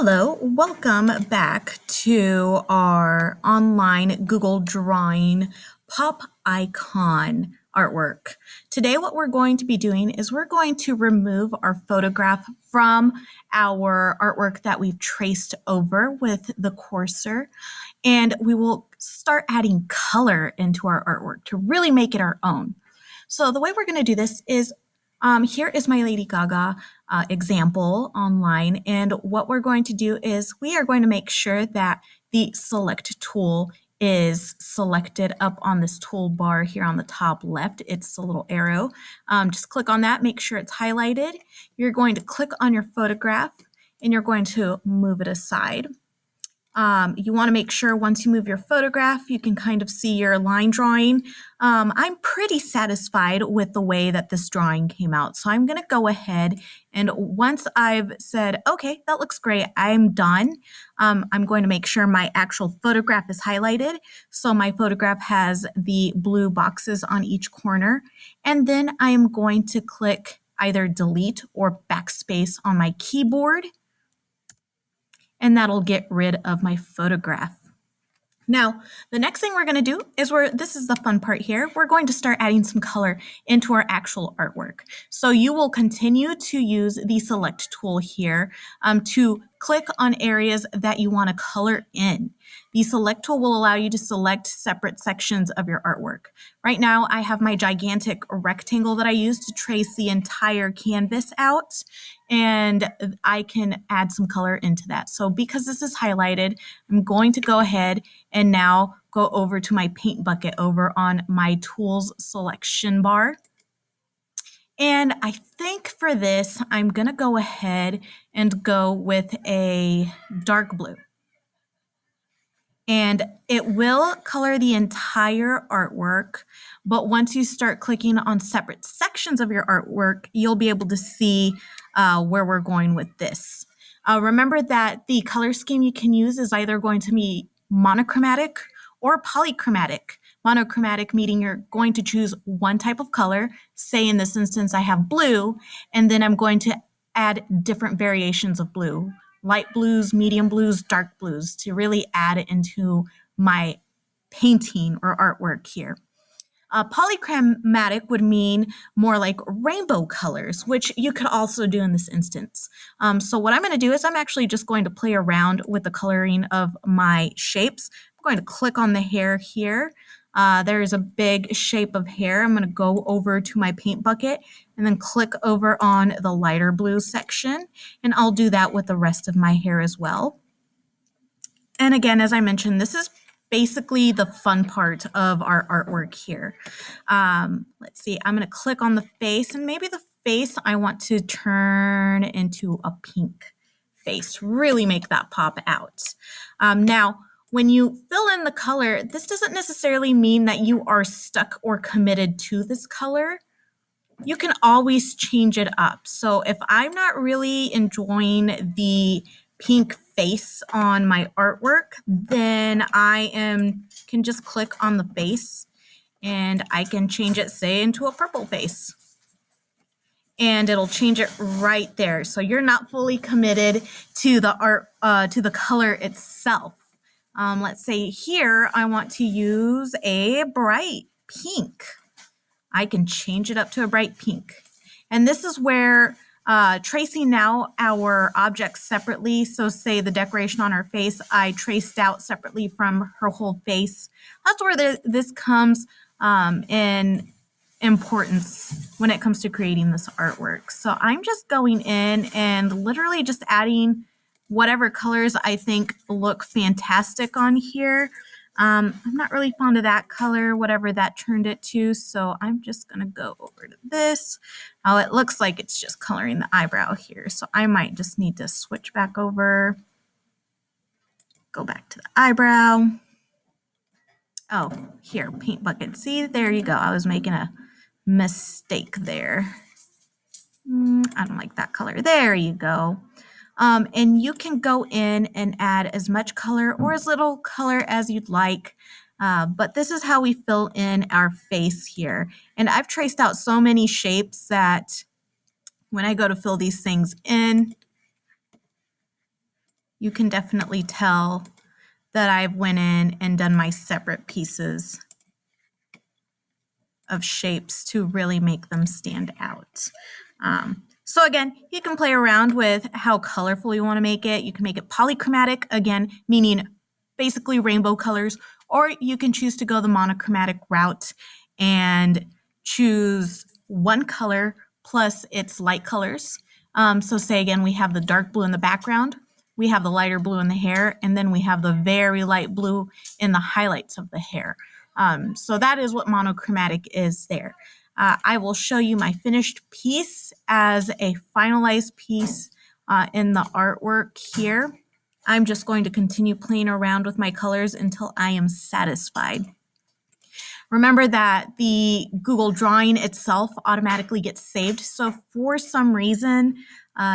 Hello, welcome back to our online Google Drawing pop icon artwork. Today what we're going to be doing is we're going to remove our photograph from our artwork that we've traced over with the cursor, and we will start adding color into our artwork to really make it our own. So the way we're going to do this is here is my Lady Gaga example online, and what we're going to do is we are going to make sure that the select tool is selected up on this toolbar here on the top left. It's a little arrow. Just click on that, make sure it's highlighted. You're going to click on your photograph and you're going to move it aside. You want to make sure once you move your photograph, you can kind of see your line drawing. I'm pretty satisfied with the way that this drawing came out. So I'm going to go ahead, and once I've said, okay, that looks great, I'm done, I'm going to make sure my actual photograph is highlighted. So my photograph has the blue boxes on each corner. And then I am going to click either delete or backspace on my keyboard, and that'll get rid of my photograph. Now, the next thing we're going to do is this is the fun part here, we're going to start adding some color into our actual artwork. So you will continue to use the select tool here to click on areas that you want to color in. The select tool will allow you to select separate sections of your artwork. Right now, I have my gigantic rectangle that I use to trace the entire canvas out, and I can add some color into that. So because this is highlighted, I'm going to go ahead and now go over to my paint bucket over on my tools selection bar. And I think for this, I'm gonna go ahead and go with a dark blue. And it will color the entire artwork, but once you start clicking on separate sections of your artwork, you'll be able to see where we're going with this. Remember that the color scheme you can use is either going to be monochromatic or polychromatic. Monochromatic meaning you're going to choose one type of color. Say in this instance, I have blue, and then I'm going to add different variations of blue. Light blues, medium blues, dark blues, to really add it into my painting or artwork here. Polychromatic would mean more like rainbow colors, which you could also do in this instance. So what I'm going to do is I'm actually just going to play around with the coloring of my shapes. I'm going to click on the hair here. There's a big shape of hair. I'm going to go over to my paint bucket and then click over on the lighter blue section, and I'll do that with the rest of my hair as well. And again, as I mentioned, this is basically the fun part of our artwork here. Let's see, I'm going to click on the face, and maybe the face I want to turn into a pink face, really make that pop out. Now, when you fill in the color, this doesn't necessarily mean that you are stuck or committed to this color. You can always change it up. So if I'm not really enjoying the pink face on my artwork, then I can just click on the face and I can change it, say, into a purple face. And it'll change it right there. So you're not fully committed to the color itself. Let's say here I want to use a bright pink. I can change it up to a bright pink. And this is where tracing now our objects separately, so say the decoration on her face, I traced out separately from her whole face. That's where this comes in importance when it comes to creating this artwork. So I'm just going in and literally just adding whatever colors I think look fantastic on here. I'm not really fond of that color, whatever that turned it to, so I'm just going to go over to this. Oh, it looks like it's just coloring the eyebrow here, so I might just need to switch back over. Go back to the eyebrow. Oh, here, paint bucket. See, there you go. I was making a mistake there. I don't like that color. There you go. And you can go in and add as much color or as little color as you'd like. But this is how we fill in our face here. And I've traced out so many shapes that when I go to fill these things in, you can definitely tell that I've went in and done my separate pieces of shapes to really make them stand out. So again, you can play around with how colorful you want to make it. You can make it polychromatic, again, meaning basically rainbow colors, or you can choose to go the monochromatic route and choose one color plus its light colors. So say again, we have the dark blue in the background, we have the lighter blue in the hair, and then we have the very light blue in the highlights of the hair. So that is what monochromatic is there. I will show you my finished piece as a finalized piece in the artwork here. I'm just going to continue playing around with my colors until I am satisfied. Remember that the Google Drawing itself automatically gets saved. So if for some reason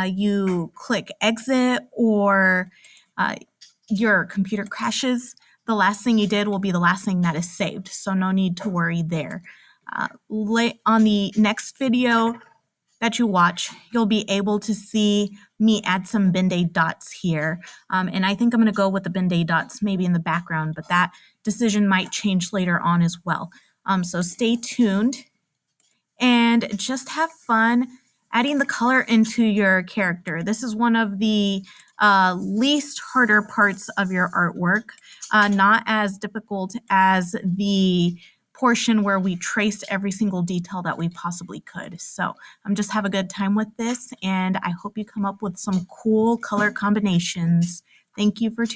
you click exit or your computer crashes, the last thing you did will be the last thing that is saved. So no need to worry there. On the next video that you watch, you'll be able to see me add some Ben-Day dots here. And I think I'm going to go with the Ben-Day dots maybe in the background, but that decision might change later on as well. So stay tuned and just have fun adding the color into your character. This is one of the least harder parts of your artwork, not as difficult as the portion where we traced every single detail that we possibly could. So just have a good time with this, and I hope you come up with some cool color combinations. Thank you for tuning in.